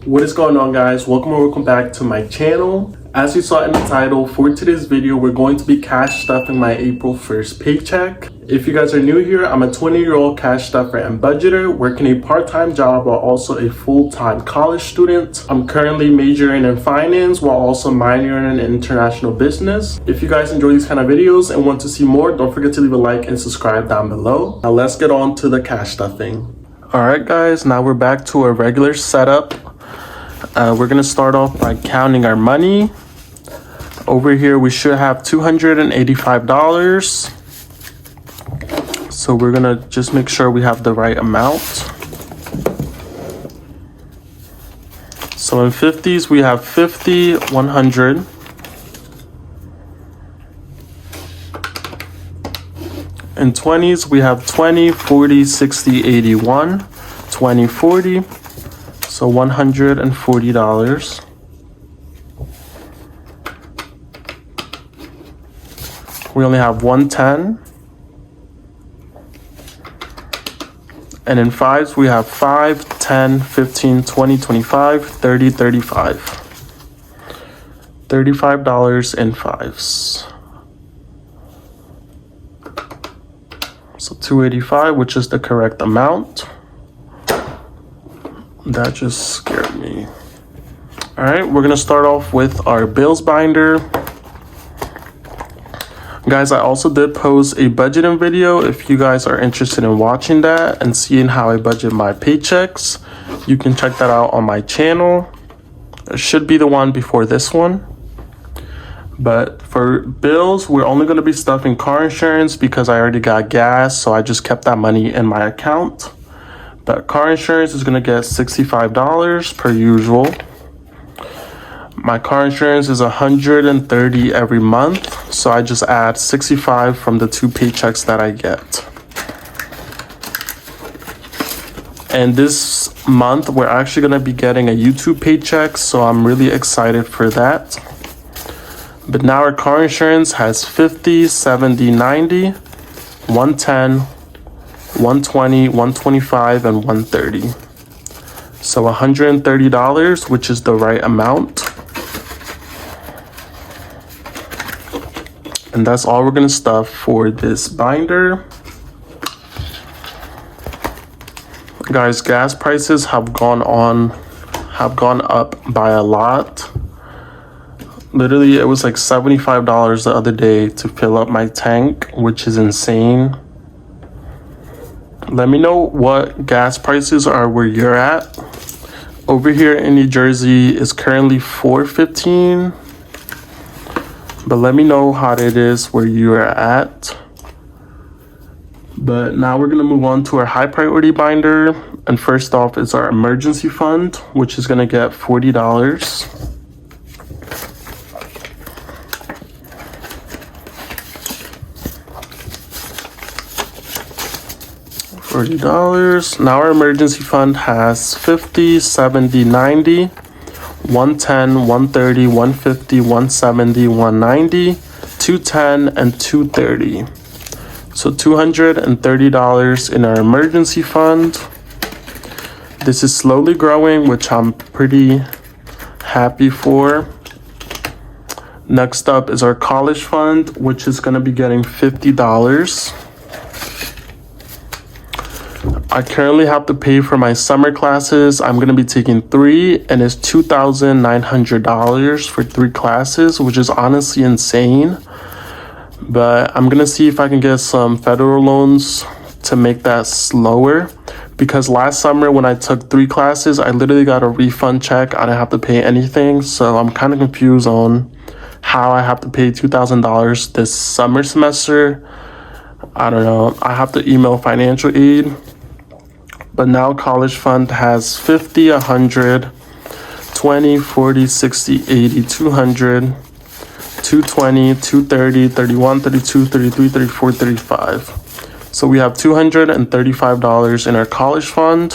What is going on, guys? Welcome back to my channel. As you saw in the title, for today's video, we're going to be cash stuffing my April 1st paycheck. If you guys are new here, I'm a 20-year-old cash stuffer and budgeter working a part-time job while also a full-time college student. I'm currently majoring in finance while also minoring in international business. If you guys enjoy these kind of videos and want to see more, don't forget to leave a like and subscribe down below. Now let's get on to the cash stuffing. Alright guys, now we're back to a regular setup. We're gonna start off by counting our money. Over here we should have $285. So we're gonna just make sure we have the right amount. So in 50s we have 50, 100. In 20s we have 20, 40, 60, 81, 20, 40. So $140. We only have 110. And in fives, we have 5, 10, 15, 20, 25, 30, 35. $35 in fives. So 285, which is the correct amount. That just scared me. All right, we're gonna start off with our bills binder. Guys, I also did post a budgeting video. If you guys are interested in watching that and seeing how I budget my paychecks, you can check that out on my channel. It should be the one before this one. But for bills, we're only gonna be stuffing car insurance because I already got gas, so I just kept that money in my account. But car insurance is gonna get $65 per usual. My car insurance is $130 every month, so I just add $65 from the 2 paychecks that I get. And this month, we're actually gonna be getting a YouTube paycheck, so I'm really excited for that. But now our car insurance has 50, 70, 90, 110, 120, 125, and 130. So $130, which is the right amount. And that's all we're gonna stuff for this binder. Guys, gas prices have gone up by a lot. Literally, it was like $75 the other day to fill up my tank, which is insane. Let me know what gas prices are where you're at. Over here in New Jersey is currently $4.15. But let me know how it is where you are at. But now we're gonna move on to our high priority binder. And first off is our emergency fund, which is gonna get $40. $40. Now our emergency fund has 50, 70, 90, 110, 130, 150, 170, 190, 210, and 230. So $230 in our emergency fund. This is slowly growing, which I'm pretty happy for. Next up is our college fund, which is gonna be getting $50. I currently have to pay for my summer classes. I'm gonna be taking 3, and it's $2,900 for 3 classes, which is honestly insane. But I'm gonna see if I can get some federal loans to make that slower. Because last summer when I took 3 classes, I literally got a refund check. I didn't have to pay anything. So I'm kind of confused on how I have to pay $2,000 this summer semester. I don't know. I have to email financial aid. But now college fund has 50, 100, 20, 40, 60, 80, 200, 220, 230, 31, 32, 33, 34, 35. So we have $235 in our college fund.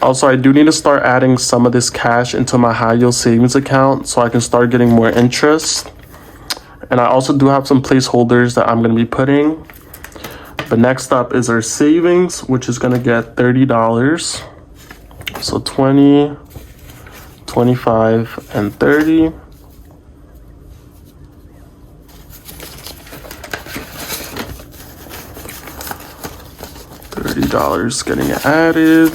Also, I do need to start adding some of this cash into my high yield savings account so I can start getting more interest. And I also do have some placeholders that I'm going to be putting. But next up is our savings, which is going to get $30. So 20, 25, and 30. $30 getting added.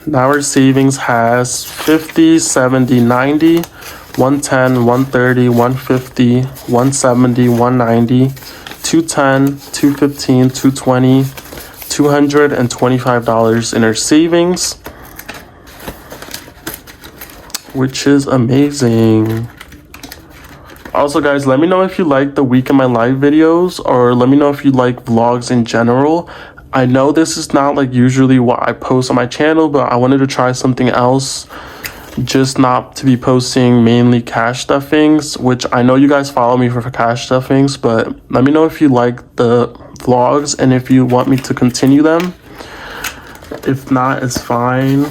Now our savings has 50, 70, 90, 110, 130, 150, 170, 190, 210, 215, 220, $225 in our savings, which is amazing. Also, guys, let me know if you like the Week in My Life videos, or let me know if you like vlogs in general. I know this is not like usually what I post on my channel, but I wanted to try something else, just not to be posting mainly cash stuffings, which I know you guys follow me for cash stuffings, but let me know if you like the vlogs and if you want me to continue them. If not, it's fine.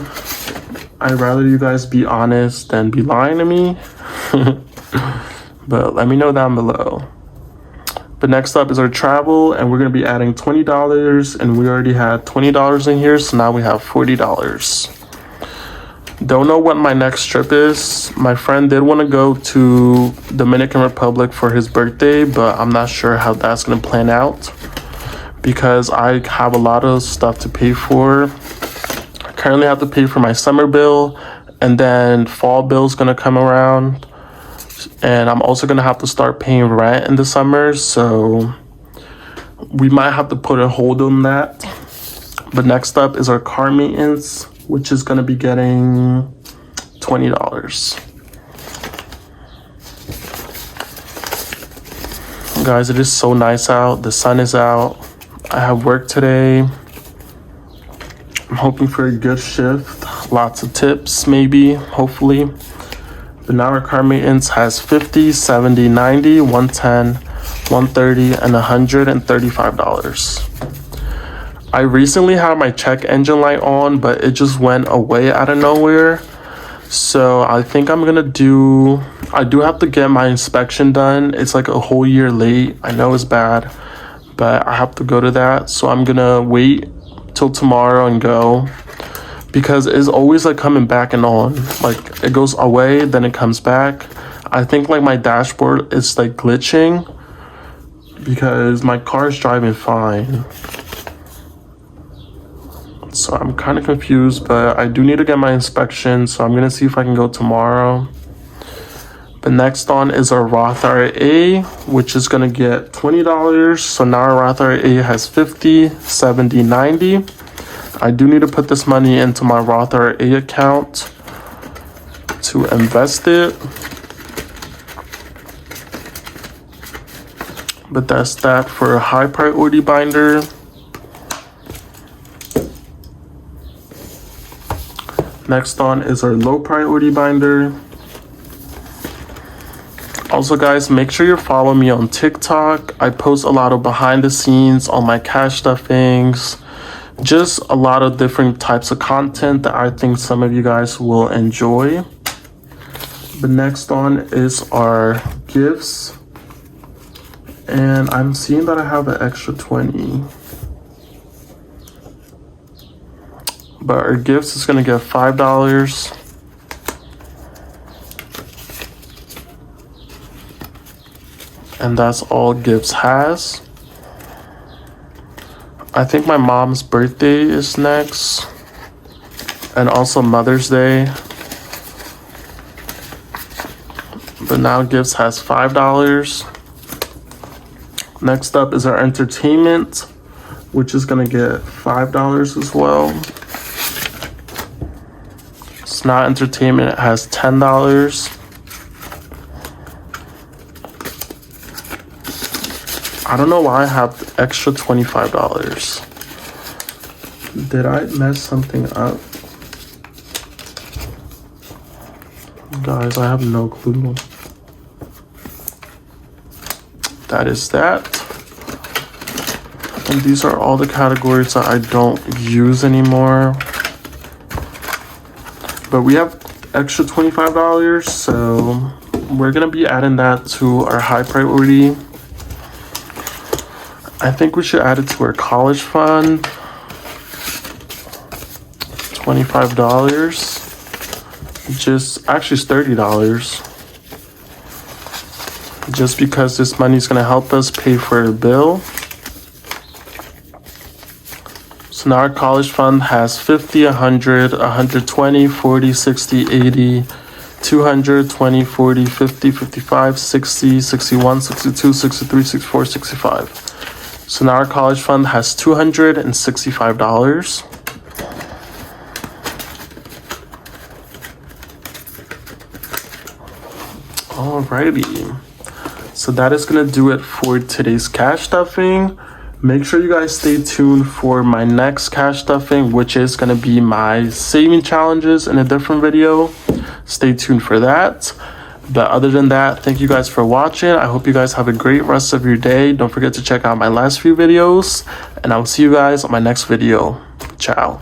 I'd rather you guys be honest than be lying to me. But let me know down below. But next up is our travel, and we're going to be adding $20, and we already had $20 in here, so now we have $40. Don't know what my next trip is. My friend did want to go to Dominican Republic for his birthday, but I'm not sure how that's going to plan out because I have a lot of stuff to pay for. I currently have to pay for my summer bill, and then fall bill is going to come around. And I'm also going to have to start paying rent in the summer, so we might have to put a hold on that. But next up is our car maintenance, which is going to be getting $20. Guys, it is so nice out. The sun is out. I have work today. I'm hoping for a good shift. Lots of tips, maybe, hopefully. But now our car maintenance has 50, 70, 90, 110, 130, and $135. I recently had my check engine light on, but it just went away out of nowhere. So I think I'm gonna I do have to get my inspection done. It's like a whole year late. I know it's bad, but I have to go to that. So I'm gonna wait till tomorrow and go, because it's always like coming back and on. Like it goes away, then it comes back. I think like my dashboard is like glitching because my car is driving fine. So I'm kind of confused, but I do need to get my inspection, so I'm gonna see if I can go tomorrow. But next on is our Roth IRA, which is gonna get $20. So now our Roth IRA has 50, 70, 90. I do need to put this money into my Roth IRA account to invest it. But that's that for a high priority binder. Next on is our low priority binder. Also, guys, make sure you're following me on TikTok. I post a lot of behind the scenes on my cash stuffings. Just a lot of different types of content that I think some of you guys will enjoy. But next on is our gifts. And I'm seeing that I have an extra 20. But our gifts is gonna get $5. And that's all gifts has. I think my mom's birthday is next. And also Mother's Day. But now gifts has $5. Next up is our entertainment, which is gonna get $5 as well. Snot Entertainment has $10. I don't know why I have extra $25. Did I mess something up? Guys, I have no clue. That is that. And these are all the categories that I don't use anymore. But we have extra $25, so we're gonna be adding that to our high priority. I think we should add it to our college fund. $25. Just actually it's $30. Just because this money is going to help us pay for a bill. So now our college fund has 50, 100, 120, 40, 60, 80, 200, 20, 40, 50, 55, 60, 61, 62, 63, 64, 65. So now our college fund has $265. Alrighty. So that is going to do it for today's cash stuffing. Make sure you guys stay tuned for my next cash stuffing, which is going to be my saving challenges in a different video. Stay tuned for that. But other than that, thank you guys for watching. I hope you guys have a great rest of your day. Don't forget to check out my last few videos, and I'll see you guys on my next video. Ciao.